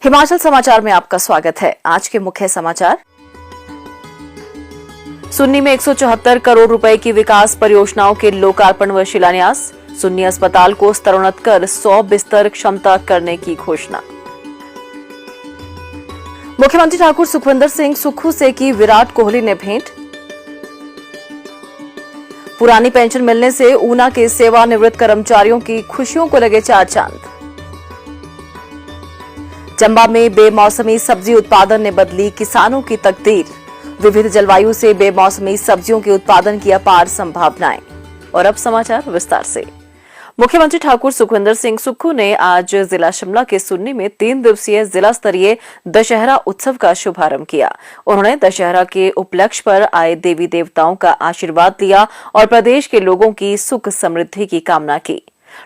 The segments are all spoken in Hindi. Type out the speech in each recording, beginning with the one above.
हिमाचल समाचार में आपका स्वागत है। आज के मुख्य समाचार। सुन्नी में 174 करोड़ रुपए की विकास परियोजनाओं के लोकार्पण व शिलान्यास। सुन्नी अस्पताल को स्तरोन्नत कर 100 बिस्तर क्षमता करने की घोषणा। मुख्यमंत्री ठाकुर सुखविंदर सिंह सुक्खू से की विराट कोहली ने भेंट। पुरानी पेंशन मिलने से ऊना के सेवानिवृत्त कर्मचारियों की खुशियों को लगे चार चांद। चंबा में बेमौसमी सब्जी उत्पादन ने बदली किसानों की तकदीर। विविध जलवायु से बेमौसमी सब्जियों के उत्पादन की अपार संभावनाएं। और अब समाचार विस्तार से। मुख्यमंत्री ठाकुर सुखविंदर सिंह सुक्खू ने आज जिला शिमला के सुन्नी में 3 दिवसीय जिला स्तरीय दशहरा उत्सव का शुभारंभ किया। उन्होंने दशहरा के उपलक्ष्य पर आए देवी देवताओं का आशीर्वाद लिया और प्रदेश के लोगों की सुख समृद्धि की कामना की।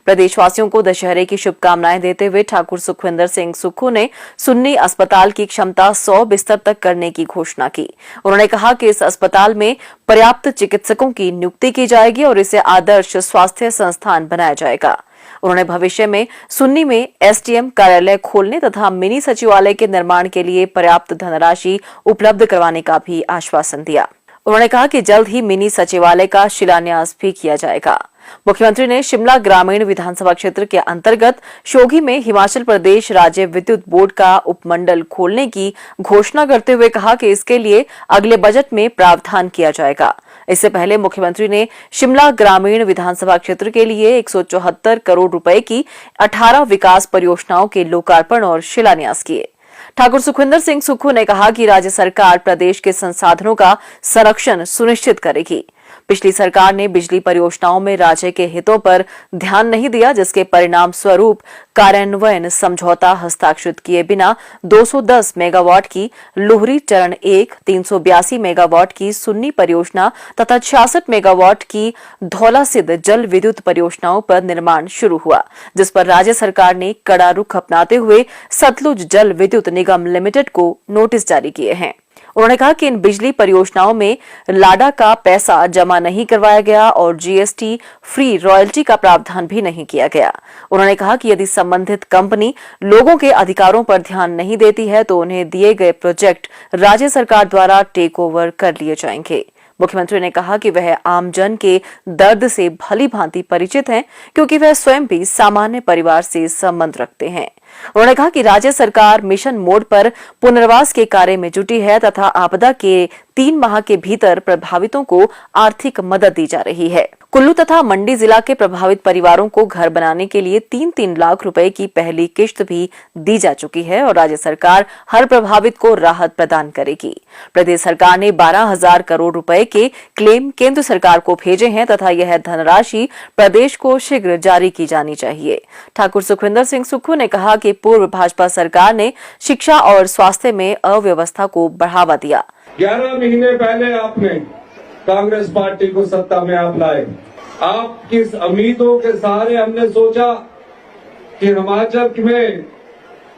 प्रदेशवासियों को दशहरे की शुभकामनाएं देते हुए ठाकुर सुखविंदर सिंह सुक्खू ने सुन्नी अस्पताल की क्षमता 100 बिस्तर तक करने की घोषणा की। उन्होंने कहा कि इस अस्पताल में पर्याप्त चिकित्सकों की नियुक्ति की जाएगी और इसे आदर्श स्वास्थ्य संस्थान बनाया जाएगा। उन्होंने भविष्य में सुन्नी में एसडीएम कार्यालय खोलने तथा मिनी सचिवालय के निर्माण के लिए पर्याप्त धनराशि उपलब्ध करवाने का भी आश्वासन दिया। उन्होंने कहा कि जल्द ही मिनी सचिवालय का शिलान्यास भी किया जाएगा। मुख्यमंत्री ने शिमला ग्रामीण विधानसभा क्षेत्र के अंतर्गत शोघी में हिमाचल प्रदेश राज्य विद्युत बोर्ड का उपमंडल खोलने की घोषणा करते हुए कहा कि इसके लिए अगले बजट में प्रावधान किया जाएगा। इससे पहले मुख्यमंत्री ने शिमला ग्रामीण विधानसभा क्षेत्र के लिए 174 करोड़ रुपए की 18 विकास परियोजनाओं के लोकार्पण और शिलान्यास किए। ठाकुर सुखविंदर सिंह सुक्खू ने कहा कि राज्य सरकार प्रदेश के संसाधनों का संरक्षण सुनिश्चित करेगी। पिछली सरकार ने बिजली परियोजनाओं में राज्य के हितों पर ध्यान नहीं दिया, जिसके परिणाम स्वरूप कार्यान्वयन समझौता हस्ताक्षरित किए बिना 210 मेगावाट की लोहरी चरण 1, 382 मेगावाट की सुन्नी परियोजना तथा 66 मेगावाट की धौलासिद्ध जल विद्युत परियोजनाओं पर निर्माण शुरू हुआ, जिस पर राज्य सरकार ने कड़ा रुख अपनाते हुए सतलुज जल विद्युत निगम लिमिटेड को नोटिस जारी किए हैं। उन्होंने कहा कि इन बिजली परियोजनाओं में लाडा का पैसा जमा नहीं करवाया गया और जीएसटी फ्री रॉयल्टी का प्रावधान भी नहीं किया गया। उन्होंने कहा कि यदि संबंधित कंपनी लोगों के अधिकारों पर ध्यान नहीं देती है तो उन्हें दिए गए प्रोजेक्ट राज्य सरकार द्वारा टेक ओवर कर लिए जाएंगे। मुख्यमंत्री ने कहा कि वह आमजन के दर्द से भली भांति परिचित हैं, क्योंकि वह स्वयं भी सामान्य परिवार से संबंध रखते हैं। उन्होंने कहा कि राज्य सरकार मिशन मोड पर पुनर्वास के कार्य में जुटी है तथा आपदा के 3 माह के भीतर प्रभावितों को आर्थिक मदद दी जा रही है। कुल्लू तथा मंडी जिला के प्रभावित परिवारों को घर बनाने के लिए 3-3 लाख रुपए की पहली किश्त भी दी जा चुकी है और राज्य सरकार हर प्रभावित को राहत प्रदान करेगी। प्रदेश सरकार ने 12,000 करोड़ रुपए के क्लेम केंद्र सरकार को भेजे हैं तथा यह धनराशि प्रदेश को शीघ्र जारी की जानी चाहिए। ठाकुर सुखविंदर सिंह सुक्खू ने कहा कि पूर्व भाजपा सरकार ने शिक्षा और स्वास्थ्य में अव्यवस्था को बढ़ावा दिया। 11 महीने पहले आपने कांग्रेस पार्टी को सत्ता में आप लाए। आपकी उम्मीदों के सहारे हमने सोचा कि हिमाचल में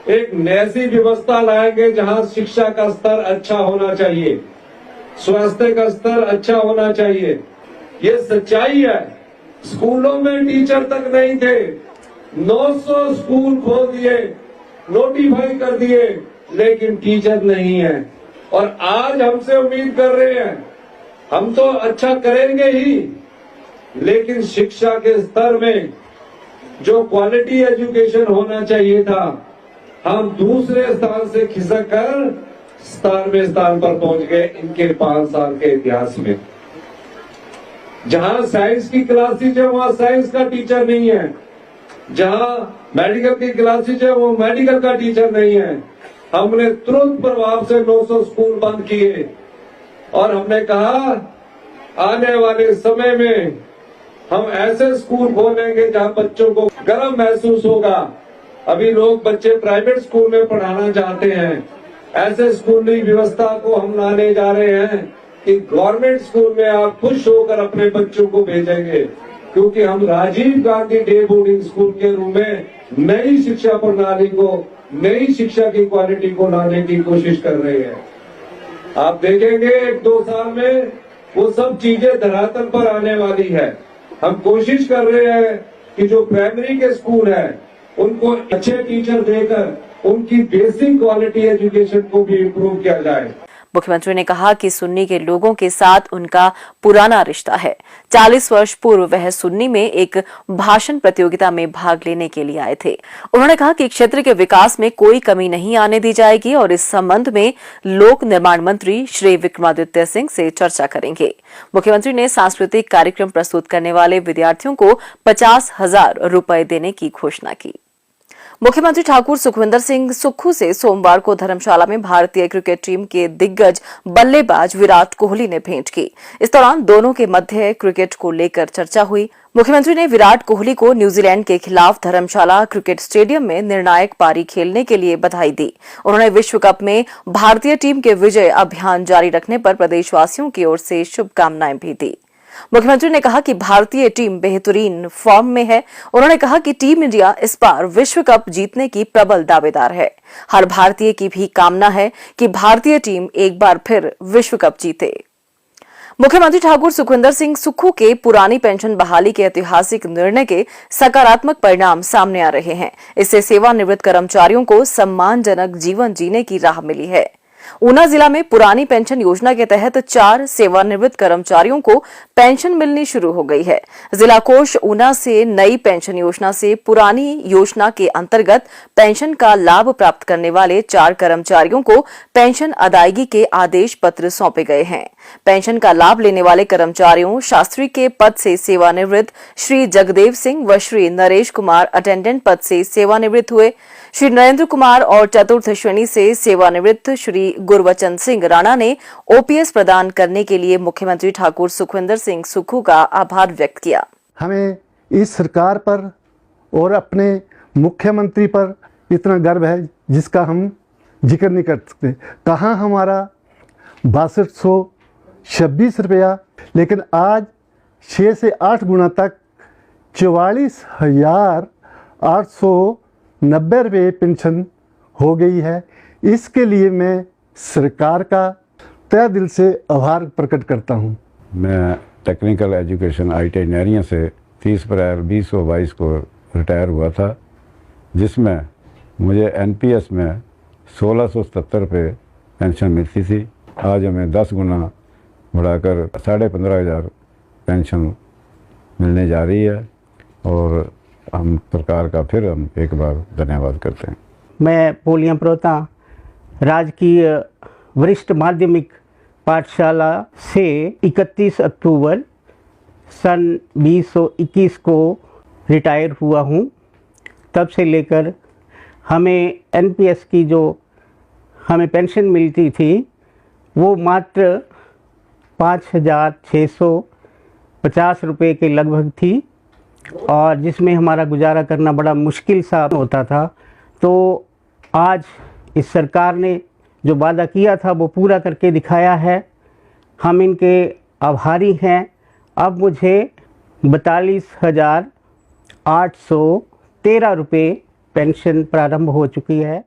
एक ऐसी व्यवस्था लाएंगे जहां शिक्षा का स्तर अच्छा होना चाहिए, स्वास्थ्य का स्तर अच्छा होना चाहिए। ये सच्चाई है। स्कूलों में टीचर तक नहीं थे। 900 स्कूल खोल दिए, नोटिफाई कर दिए, लेकिन टीचर नहीं है। और आज हमसे उम्मीद कर रहे हैं हम तो अच्छा करेंगे ही, लेकिन शिक्षा के स्तर में जो क्वालिटी एजुकेशन होना चाहिए था, हम दूसरे स्थान से खिसक कर 17वें स्थान पर पहुंच गए इनके 5 साल के इतिहास में। जहां साइंस की क्लासेज है वहां साइंस का टीचर नहीं है, जहां मेडिकल की क्लासेज है वो मेडिकल का टीचर नहीं है। हमने तुरंत प्रभाव से 900 स्कूल बंद किए और हमने कहा आने वाले समय में हम ऐसे स्कूल खोलेंगे जहां बच्चों को गर्व महसूस होगा। अभी लोग बच्चे प्राइवेट स्कूल में पढ़ाना चाहते हैं, ऐसे स्कूली व्यवस्था को हम लाने जा रहे हैं कि गवर्नमेंट स्कूल में आप खुश होकर अपने बच्चों को भेजेंगे, क्योंकि हम Rajiv Gandhi day boarding school के रूप में नई शिक्षा प्रणाली को, नई शिक्षा की क्वालिटी को लाने की कोशिश कर रहे हैं। आप देखेंगे 1-2 साल में वो सब चीजें धरातल पर आने वाली है। हम कोशिश कर रहे हैं कि जो प्राइमरी के स्कूल है उनको अच्छे टीचर देकर उनकी बेसिक क्वालिटी एजुकेशन को भी इम्प्रूव किया जाए। मुख्यमंत्री ने कहा कि सुन्नी के लोगों के साथ उनका पुराना रिश्ता है। 40 वर्ष पूर्व वह सुन्नी में एक भाषण प्रतियोगिता में भाग लेने के लिए आए थे। उन्होंने कहा कि क्षेत्र के विकास में कोई कमी नहीं आने दी जाएगी और इस संबंध में लोक निर्माण मंत्री श्री विक्रमादित्य सिंह से चर्चा करेंगे। मुख्यमंत्री ने सांस्कृतिक कार्यक्रम प्रस्तुत करने वाले विद्यार्थियों को 50,000 रुपए देने की घोषणा की। मुख्यमंत्री ठाकुर सुखविंदर सिंह सुक्खू से सोमवार को धर्मशाला में भारतीय क्रिकेट टीम के दिग्गज बल्लेबाज विराट कोहली ने भेंट की। इस दौरान दोनों के मध्य क्रिकेट को लेकर चर्चा हुई। मुख्यमंत्री ने विराट कोहली को न्यूजीलैंड के खिलाफ धर्मशाला क्रिकेट स्टेडियम में निर्णायक पारी खेलने के लिए बधाई दी। उन्होंने विश्व कप में भारतीय टीम के विजय अभियान जारी रखने पर प्रदेशवासियों की ओर से शुभकामनाएं भी दी। मुख्यमंत्री ने कहा कि भारतीय टीम बेहतरीन फॉर्म में है। उन्होंने कहा कि टीम इंडिया इस बार विश्व कप जीतने की प्रबल दावेदार है। हर भारतीय की भी कामना है कि भारतीय टीम एक बार फिर विश्व कप जीते। मुख्यमंत्री ठाकुर सुखविंदर सिंह सुक्खू के पुरानी पेंशन बहाली के ऐतिहासिक निर्णय के सकारात्मक परिणाम सामने आ रहे हैं। इससे सेवानिवृत्त कर्मचारियों को सम्मानजनक जीवन जीने की राह मिली है। ऊना जिला में पुरानी पेंशन योजना के तहत 4 सेवानिवृत्त कर्मचारियों को पेंशन मिलनी शुरू हो गई है। जिला कोष ऊना से नई पेंशन योजना से पुरानी योजना के अंतर्गत पेंशन का लाभ प्राप्त करने वाले 4 कर्मचारियों को पेंशन अदायगी के आदेश पत्र सौंपे गए हैं। पेंशन का लाभ लेने वाले कर्मचारियों शास्त्री के पद से सेवानिवृत्त श्री जगदेव सिंह व श्री नरेश कुमार अटेंडेंट पद से सेवानिवृत्त हुए। श्री नरेंद्र कुमार और चतुर्थ श्रेणी से सेवानिवृत्त श्री गुरबचन सिंह राणा ने ओपीएस प्रदान करने के लिए मुख्यमंत्री ठाकुर सुखविंदर सिंह सुक्खू का आभार व्यक्त किया। हमें इस सरकार पर और अपने मुख्यमंत्री पर इतना गर्व है जिसका हम जिक्र नहीं कर सकते। कहाँ हमारा 6226 रुपया, लेकिन आज 6 से 8 गुना तक 44,890 रुपये पेंशन हो गई है। इसके लिए मैं सरकार का तहे दिल से आभार प्रकट करता हूँ। मैं टेक्निकल एजुकेशन ITI नहरिया से 30 अप्रैल 2022 को रिटायर हुआ था, जिसमें मुझे NPS में 1677 रुपये पेंशन मिलती थी। आज हमें 10 गुना बढ़ाकर 15,500 पेंशन मिलने जा रही है और हम सरकार का फिर हम एक बार धन्यवाद करते हैं। मैं पोलिया प्रोता राजकीय वरिष्ठ माध्यमिक पाठशाला से 31 अक्टूबर सन 2021 को रिटायर हुआ हूँ। तब से लेकर हमें NPS की जो हमें पेंशन मिलती थी वो मात्र 5,650 रुपये के लगभग थी और जिसमें हमारा गुजारा करना बड़ा मुश्किल सा होता था। तो आज इस सरकार ने जो वादा किया था वो पूरा करके दिखाया है। हम इनके आभारी हैं। अब मुझे 42,813 रुपये पेंशन प्रारंभ हो चुकी है।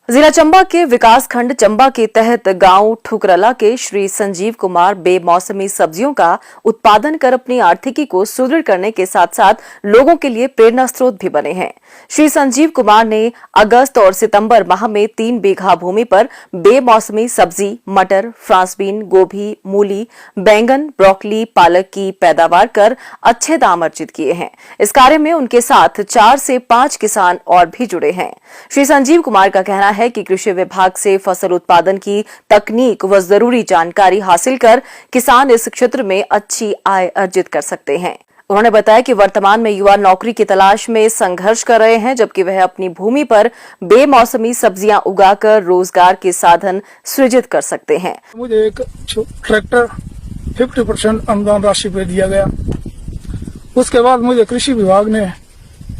जिला चंबा के विकास खंड चंबा के तहत गांव ठुकरला के श्री संजीव कुमार बेमौसमी सब्जियों का उत्पादन कर अपनी आर्थिकी को सुदृढ़ करने के साथ साथ लोगों के लिए प्रेरणा स्रोत भी बने हैं। श्री संजीव कुमार ने अगस्त और सितंबर माह में 3 बीघा भूमि पर बेमौसमी सब्जी मटर, फ्रांस बीन, गोभी, मूली, बैंगन, ब्रोकली, पालक की पैदावार कर अच्छे दाम अर्जित किए हैं। इस कार्य में उनके साथ 4 से 5 किसान और भी जुड़े हैं। श्री संजीव कुमार का कहना है कि कृषि विभाग से फसल उत्पादन की तकनीक व जरूरी जानकारी हासिल कर किसान इस क्षेत्र में अच्छी आय अर्जित कर सकते हैं। उन्होंने बताया कि वर्तमान में युवा नौकरी की तलाश में संघर्ष कर रहे हैं, जबकि वह अपनी भूमि पर बेमौसमी सब्जियां उगाकर रोजगार के साधन सृजित कर सकते हैं। मुझे एक ट्रैक्टर 50% अनुदान राशि पे दिया गया। उसके बाद मुझे कृषि विभाग ने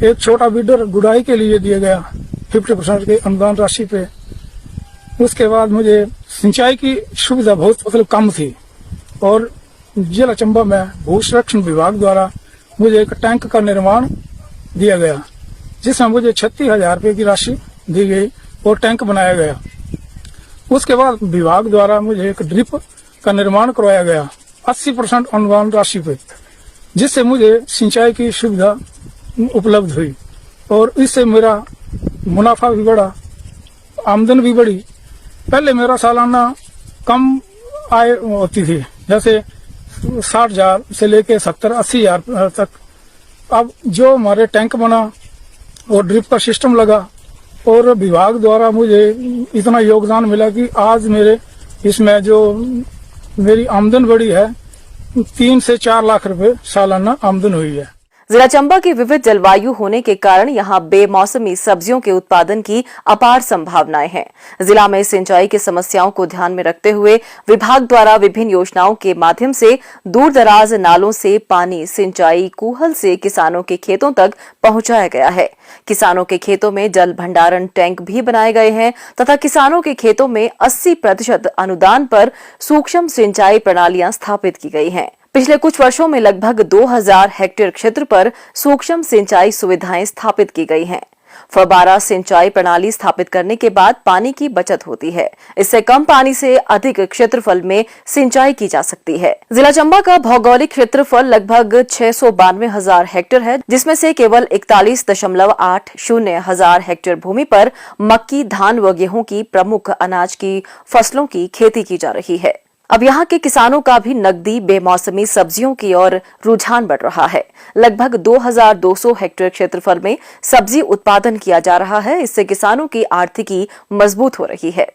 एक छोटा बीडर गुड़ाई के लिए दिया गया 50% के अनुदान राशि पे। उसके बाद मुझे सिंचाई की सुविधा बहुत कम थी और जिला चंबा में भू संरक्षण विभाग द्वारा मुझे एक टैंक का निर्माण दिया गया, जिसमें मुझे 36,000 रुपये की राशि दी गई और टैंक बनाया गया। उसके बाद विभाग द्वारा मुझे एक ड्रिप का निर्माण करवाया गया 80% अनुदान राशि पे, जिससे मुझे सिंचाई की सुविधा उपलब्ध हुई और इससे मेरा मुनाफा भी बढ़ा आमदन भी बढ़ी। पहले मेरा सालाना कम आय होती थी, जैसे 60,000 से लेके 70-80,000 तक। अब जो हमारे टैंक बना और ड्रिप का सिस्टम लगा और विभाग द्वारा मुझे इतना योगदान मिला कि आज मेरे इसमें जो मेरी आमदन बढ़ी है 3 से 4 लाख रुपए सालाना आमदन हुई है। जिला चंबा की विविध जलवायु होने के कारण यहां बेमौसमी सब्जियों के उत्पादन की अपार संभावनाएं हैं। जिला में सिंचाई की समस्याओं को ध्यान में रखते हुए विभाग द्वारा विभिन्न योजनाओं के माध्यम से दूर दराज नालों से पानी सिंचाई कूहल से किसानों के खेतों तक पहुंचाया गया है। किसानों के खेतों में जल भंडारण टैंक भी बनाए गए हैं तथा किसानों के खेतों में 80% अनुदान पर सूक्ष्म सिंचाई प्रणालियां स्थापित की गई हैं। पिछले कुछ वर्षों में लगभग 2000 हेक्टेयर क्षेत्र पर सूक्ष्म सिंचाई सुविधाएं स्थापित की गई हैं। फव्वारा सिंचाई प्रणाली स्थापित करने के बाद पानी की बचत होती है। इससे कम पानी से अधिक क्षेत्रफल में सिंचाई की जा सकती है। जिला चंबा का भौगोलिक क्षेत्रफल लगभग 692,000 हेक्टेयर है, जिसमें से केवल 41.80 हजार हेक्टेयर भूमि पर मक्की, धान व गेहूं की प्रमुख अनाज की फसलों की खेती की जा रही है। अब यहाँ के किसानों का भी नकदी बेमौसमी सब्जियों की ओर रुझान बढ़ रहा है। लगभग 2200 हेक्टेयर क्षेत्रफल में सब्जी उत्पादन किया जा रहा है। इससे किसानों की आर्थिकी मजबूत हो रही है।